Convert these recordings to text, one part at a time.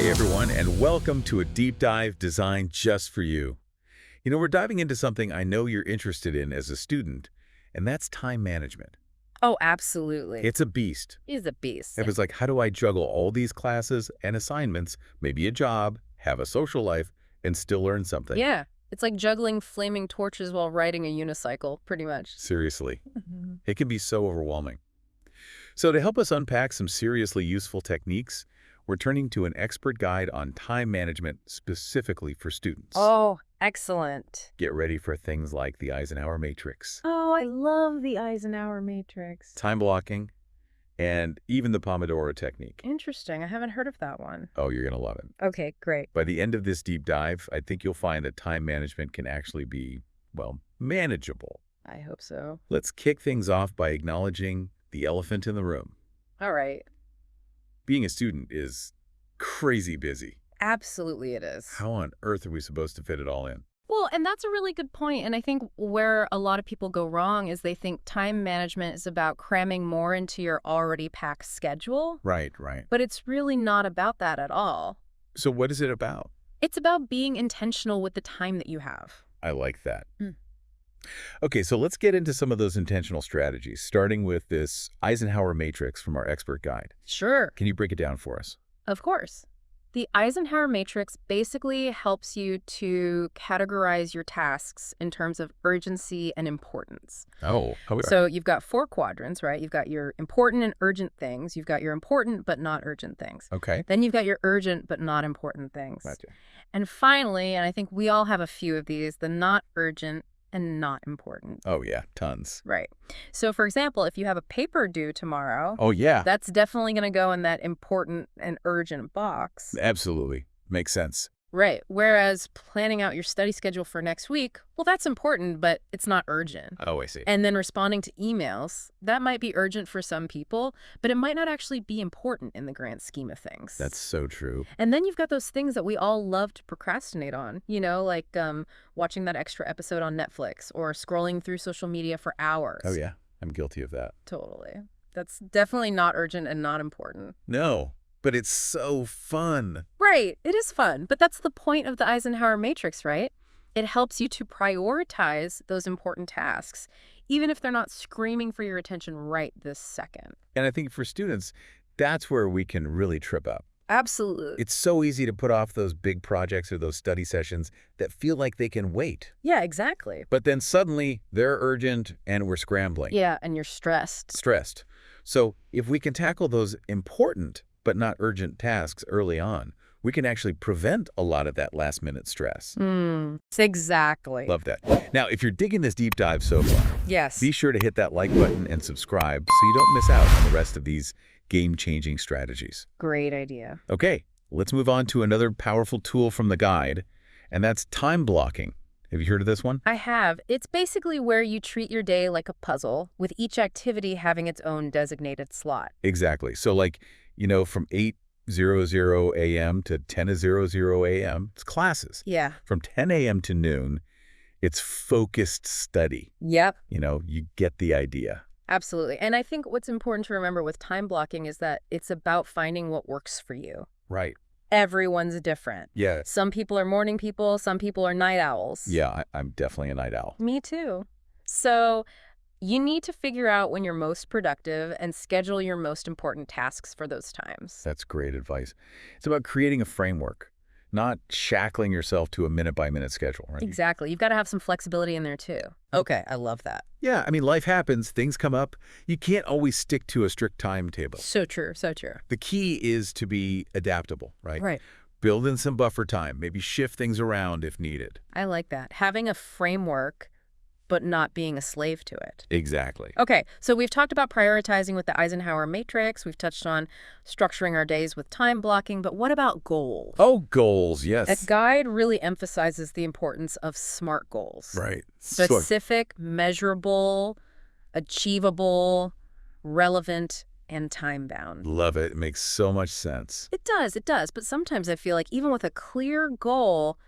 Hey everyone, and welcome to a deep dive designed just for you. We're diving into something I know you're interested in as a student, and that's time management. Oh, absolutely. It's a beast. He's a beast. It was like, how do I juggle all these classes and assignments, maybe a job, have a social life, and still learn something? Yeah. It's like juggling flaming torches while riding a unicycle, pretty much. Seriously. It can be so overwhelming. So to help us unpack some seriously useful techniques, we're turning to an expert guide on time management specifically for students. Oh, excellent. Get ready for things like the Eisenhower matrix, Oh, I love the Eisenhower matrix. time blocking, and even the Pomodoro technique. Interesting. I haven't heard of that one. Oh, you're going to love it. Okay, great. By the end of this deep dive, I think you'll find that time management can actually be, manageable. I hope so. Let's kick things off by acknowledging the elephant in the room. All right. Being a student is crazy busy. Absolutely it is. How on earth are we supposed to fit it all in? Well, and that's a really good point. And I think where a lot of people go wrong is they think time management is about cramming more into your already packed schedule. Right. But it's really not about that at all. So what is it about? It's about being intentional with the time that you have. I like that. Okay, so let's get into some of those intentional strategies, starting with this Eisenhower matrix from our expert guide. Sure. Can you break it down for us? Of course. The Eisenhower matrix basically helps you to categorize your tasks in terms of urgency and importance. Oh, So you've got 4 quadrants, right? You've got your important and urgent things. You've got your important but not urgent things. okay. Then you've got your urgent but not important things. Gotcha. And finally, and I think we all have a few of these, the not urgent and not important. Oh, yeah, tons. Right. So, for example, if you have a paper due tomorrow, Oh, yeah, that's definitely going to go in that important and urgent box. absolutely. Makes sense. Right. Whereas planning out your study schedule for next week, well, that's important, but it's not urgent. Oh, I see. And then responding to emails, that might be urgent for some people, but it might not actually be important in the grand scheme of things. That's so true. And then you've got those things that we all love to procrastinate on, like watching that extra episode on Netflix or scrolling through social media for hours. Oh, yeah, I'm guilty of that. Totally. That's definitely not urgent and not important. No, but it's so fun. Right. It is fun. But that's the point of the Eisenhower matrix, right? It helps you to prioritize those important tasks, even if they're not screaming for your attention right this second. And I think for students, that's where we can really trip up. Absolutely. It's so easy to put off those big projects or those study sessions that feel like they can wait. Yeah, exactly. But then suddenly they're urgent and we're scrambling. Yeah, and you're stressed. Stressed. So if we can tackle those important but not urgent tasks early on, we can actually prevent a lot of that last-minute stress. Exactly. Love that. Now, if you're digging this deep dive so far, Yes. be sure to hit that like button and subscribe so you don't miss out on the rest of these game-changing strategies. Great idea. Okay, let's move on to another powerful tool from the guide, and that's time blocking. Have you heard of this one? I have. It's basically where you treat your day like a puzzle, with each activity having its own designated slot. Exactly. So from 8:00 a.m. to 10:00 a.m., it's classes. Yeah. From 10 a.m. to noon, it's focused study. Yep. You get the idea. Absolutely. And I think what's important to remember with time blocking is that it's about finding what works for you. Right. Everyone's different. Yeah. Some people are morning people, some people are night owls. Yeah, I'm definitely a night owl. Me too. So you need to figure out when you're most productive and schedule your most important tasks for those times. That's great advice. It's about creating a framework, not shackling yourself to a minute-by-minute schedule, right? Exactly. You've got to have some flexibility in there too. Okay, I love that. Yeah, life happens, things come up. You can't always stick to a strict timetable. So true, so true. The key is to be adaptable, right? Right. Build in some buffer time, maybe shift things around if needed. I like that. Having a framework, but not being a slave to it. Exactly. Okay, so we've talked about prioritizing with the Eisenhower matrix. We've touched on structuring our days with time blocking, but what about goals? Oh, goals, yes. That guide really emphasizes the importance of SMART goals. Right. Specific, measurable, achievable, relevant, and time-bound. Love it. It makes so much sense. It does. But sometimes I feel like even with a clear goal,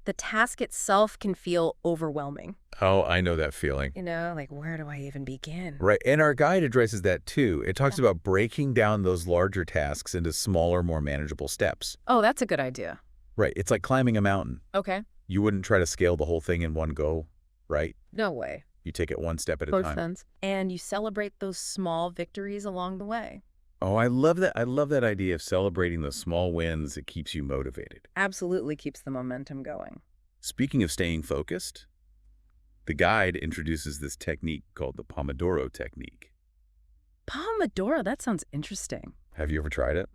the task itself can feel overwhelming. Oh, I know that feeling. Like, where do I even begin? Right, and our guide addresses that too. It talks about breaking down those larger tasks into smaller, more manageable steps. Oh, that's a good idea. Right, it's like climbing a mountain. Okay. You wouldn't try to scale the whole thing in one go, right? No way. You take it one step at a Both time. sense. And you celebrate those small victories along the way. Oh, I love that. I love that idea of celebrating the small wins. It keeps you motivated. Absolutely keeps the momentum going. Speaking of staying focused, the guide introduces this technique called the Pomodoro technique. Pomodoro, that sounds interesting. Have you ever tried it?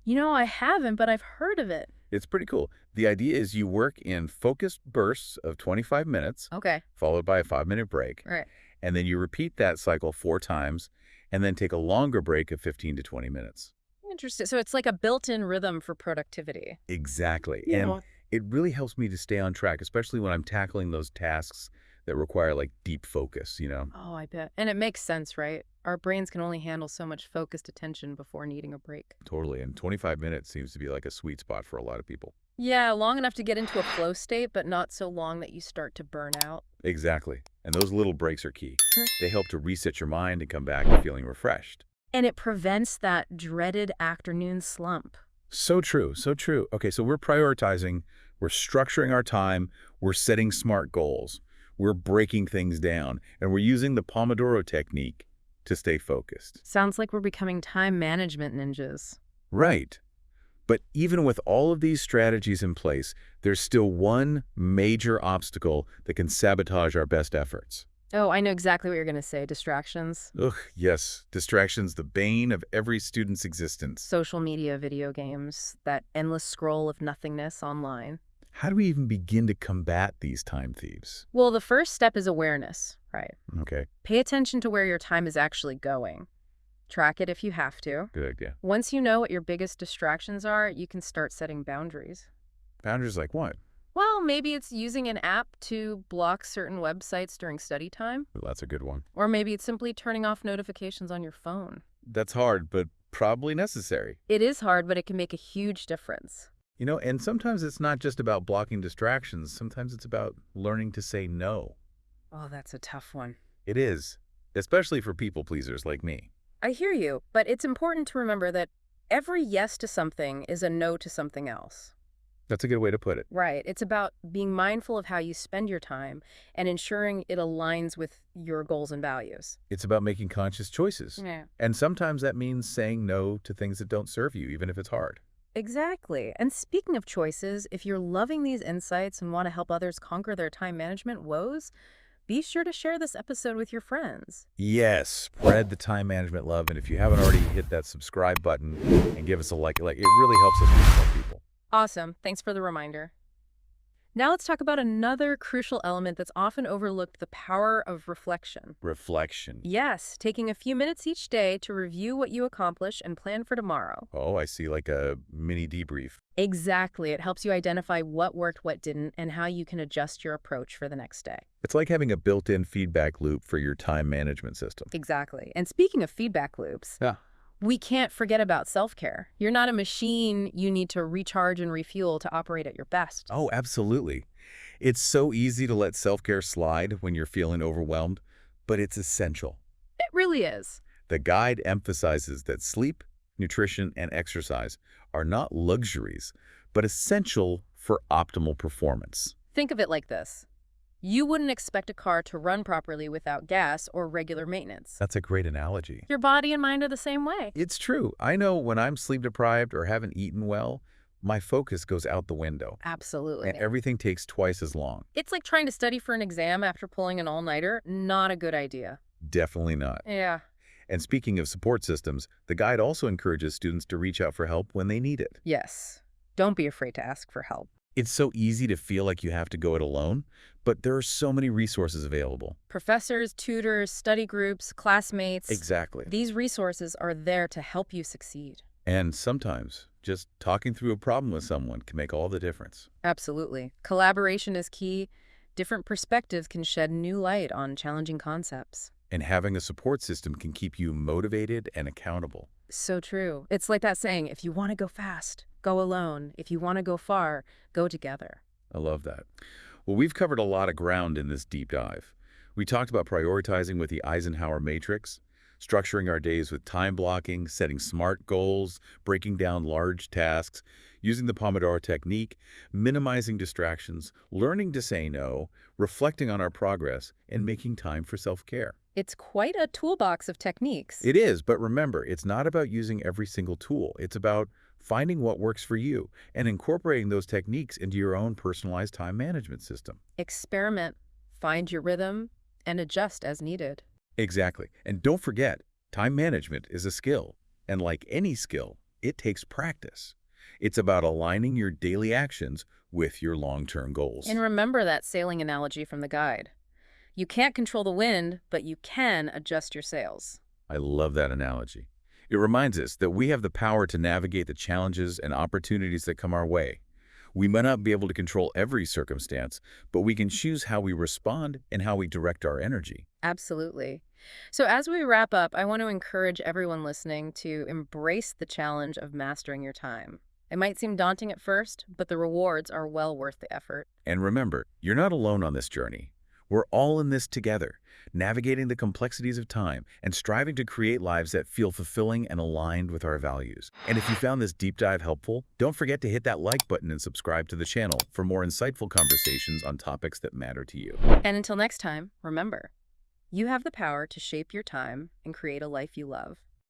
I haven't, but I've heard of it. It's pretty cool. The idea is you work in focused bursts of 25 minutes, Okay. followed by a 5-minute break, Right. and then you repeat that cycle 4 times, and then take a longer break of 15 to 20 minutes. Interesting. So it's like a built-in rhythm for productivity. Exactly. You And know, it really helps me to stay on track, especially when I'm tackling those tasks that require like deep focus. Oh, I bet. And it makes sense, right? Our brains can only handle so much focused attention before needing a break. Totally. And 25 minutes seems to be like a sweet spot for a lot of people. Yeah, long enough to get into a flow state, but not so long that you start to burn out. Exactly. And those little breaks are key. Sure. They help to reset your mind and come back feeling refreshed. And it prevents that dreaded afternoon slump. So true. So true. Okay, so we're prioritizing, we're structuring our time, we're setting smart goals, we're breaking things down, and we're using the Pomodoro technique to stay focused. Sounds like we're becoming time management ninjas. Right. But even with all of these strategies in place, there's still one major obstacle that can sabotage our best efforts. Oh, I know exactly what you're going to say. Distractions. Ugh, yes, distraction's the bane of every student's existence. Social media, video games, that endless scroll of nothingness online. How do we even begin to combat these time thieves? Well, the first step is awareness, right? Okay, Pay attention to where your time is actually going. Track it if you have to. good idea. Once you know what your biggest distractions are, you can start setting boundaries. Boundaries like what? Well, maybe it's using an app to block certain websites during study time. Well, that's a good one. Or maybe it's simply turning off notifications on your phone. That's hard, but probably necessary. It is hard, but it can make a huge difference. And sometimes it's not just about blocking distractions. Sometimes it's about learning to say no. Oh, that's a tough one. It is, especially for people pleasers like me. I hear you, but it's important to remember that every yes to something is a no to something else. That's a good way to put it. Right. It's about being mindful of how you spend your time and ensuring it aligns with your goals and values. It's about making conscious choices. Yeah. And sometimes that means saying no to things that don't serve you, even if it's hard. Exactly. And speaking of choices, if you're loving these insights and want to help others conquer their time management woes, be sure to share this episode with your friends. Yes, spread the time management love. And if you haven't already, hit that subscribe button and give us a like. It really helps us reach more people. Awesome. Thanks for the reminder. Now let's talk about another crucial element that's often overlooked, the power of reflection. Reflection. Yes, taking a few minutes each day to review what you accomplish and plan for tomorrow. Oh, I see, like a mini debrief. Exactly. It helps you identify what worked, what didn't, and how you can adjust your approach for the next day. It's like having a built-in feedback loop for your time management system. Exactly. And speaking of feedback loops, Yeah. we can't forget about self-care. You're not a machine you need to recharge and refuel to operate at your best. Oh, absolutely. It's so easy to let self-care slide when you're feeling overwhelmed, but it's essential. It really is. The guide emphasizes that sleep, nutrition, and exercise are not luxuries, but essential for optimal performance. Think of it like this. You wouldn't expect a car to run properly without gas or regular maintenance. That's a great analogy. Your body and mind are the same way. It's true. I know when I'm sleep-deprived or haven't eaten well, my focus goes out the window, Absolutely. and everything takes twice as long. It's like trying to study for an exam after pulling an all-nighter. Not a good idea. Definitely not. Yeah. And speaking of support systems, the guide also encourages students to reach out for help when they need it. Yes. Don't be afraid to ask for help. It's so easy to feel like you have to go it alone, but there are so many resources available. Professors, tutors, study groups, classmates. Exactly. These resources are there to help you succeed. And sometimes just talking through a problem with someone can make all the difference. Absolutely. Collaboration is key. Different perspectives can shed new light on challenging concepts. And having a support system can keep you motivated and accountable. So true. It's like that saying, if you want to go fast, go alone. If you want to go far, go together. I love that. Well, we've covered a lot of ground in this deep dive. We talked about prioritizing with the Eisenhower matrix, structuring our days with time blocking, setting smart goals, breaking down large tasks, using the Pomodoro technique, minimizing distractions, learning to say no, reflecting on our progress, and making time for self-care. It's quite a toolbox of techniques. It is, but remember, it's not about using every single tool. It's about finding what works for you and incorporating those techniques into your own personalized time management system. Experiment, find your rhythm, and adjust as needed. Exactly. And don't forget, time management is a skill. And like any skill, it takes practice. It's about aligning your daily actions with your long-term goals. And remember that sailing analogy from the guide. You can't control the wind, but you can adjust your sails. I love that analogy. It reminds us that we have the power to navigate the challenges and opportunities that come our way. We might not be able to control every circumstance, but we can choose how we respond and how we direct our energy. Absolutely. So as we wrap up, I want to encourage everyone listening to embrace the challenge of mastering your time. It might seem daunting at first, but the rewards are well worth the effort. And remember, you're not alone on this journey. We're all in this together, navigating the complexities of time and striving to create lives that feel fulfilling and aligned with our values. And if you found this deep dive helpful, don't forget to hit that like button and subscribe to the channel for more insightful conversations on topics that matter to you. And until next time, remember, you have the power to shape your time and create a life you love.